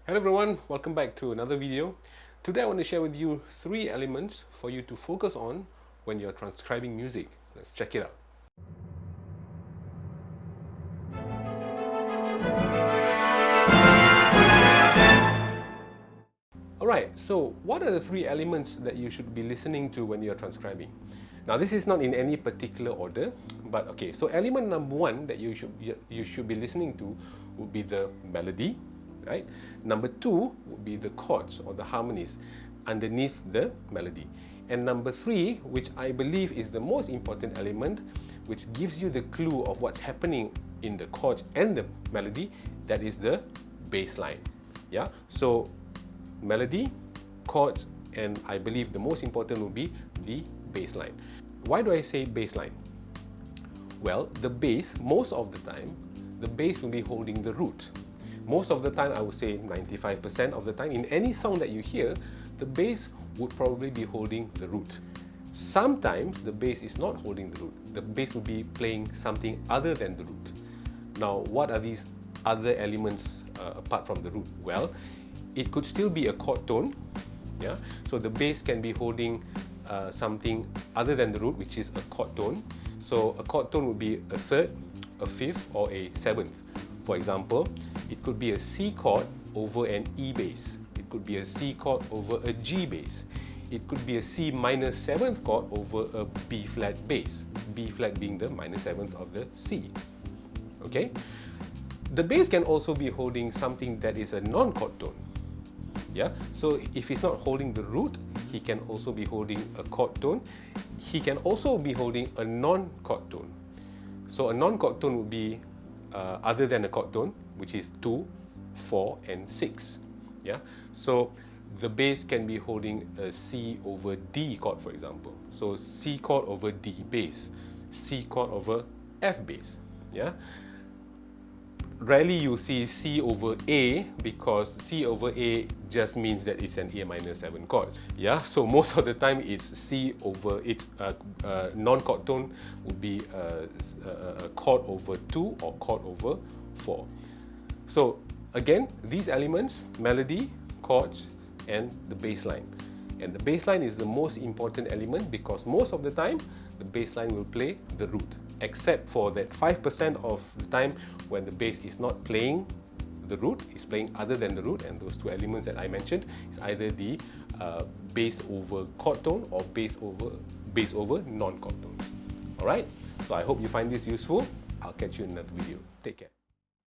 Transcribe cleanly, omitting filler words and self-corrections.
Hello everyone, welcome back to another video. Today I want to share with you 3 elements for you to focus on when you're transcribing music. Let's check it out. Alright, so what are the 3 elements that you should be listening to when you're transcribing? Now this is not in any particular order, but okay, so element number 1 that you should be listening to would be the melody. Right? Number 2 would be the chords or the harmonies underneath the melody. And number 3, which I believe is the most important element, which gives you the clue of what's happening in the chords and the melody, that is the bass line. Yeah? So melody, chords, and I believe the most important will be the bass line. Why do I say bass line? Well, the bass, most of the time, the bass will be holding the root. Most of the time, I would say 95% of the time, in any song that you hear, the bass would probably be holding the root. Sometimes the bass is not holding the root. The bass will be playing something other than the root. Now, what are these other elements apart from the root? Well, it could still be a chord tone. Yeah? So the bass can be holding something other than the root, which is a chord tone. So a chord tone would be a third, a fifth, or a seventh. For example, it could be a C chord over an E bass. It could be a C chord over a G bass. It could be a C minor 7th chord over a B flat bass. B flat being the minor 7th of the C. Okay? The bass can also be holding something that is a non-chord tone. Yeah? So if he's not holding the root, he can also be holding a chord tone. He can also be holding a non-chord tone. So a non-chord tone would be other than a chord tone, which is 2, 4, and 6. Yeah? So the bass can be holding a C over D chord, for example. So C chord over D bass, C chord over F bass. Yeah? Rarely you see C over A, because C over A just means that it's an A minor 7 chord. Yeah, so most of the time it's C over, it's non-chord tone would be a chord over 2 or chord over 4. So again, these elements, melody, chords, and the bass line. And the bass line is the most important element because most of the time the bass line will play the root, except for that 5% of the time when the bass is not playing the root, is playing other than the root, and those 2 elements that I mentioned is either the bass over chord tone or bass over non-chord tones. Alright, so I hope you find this useful. I'll catch you in another video. Take care.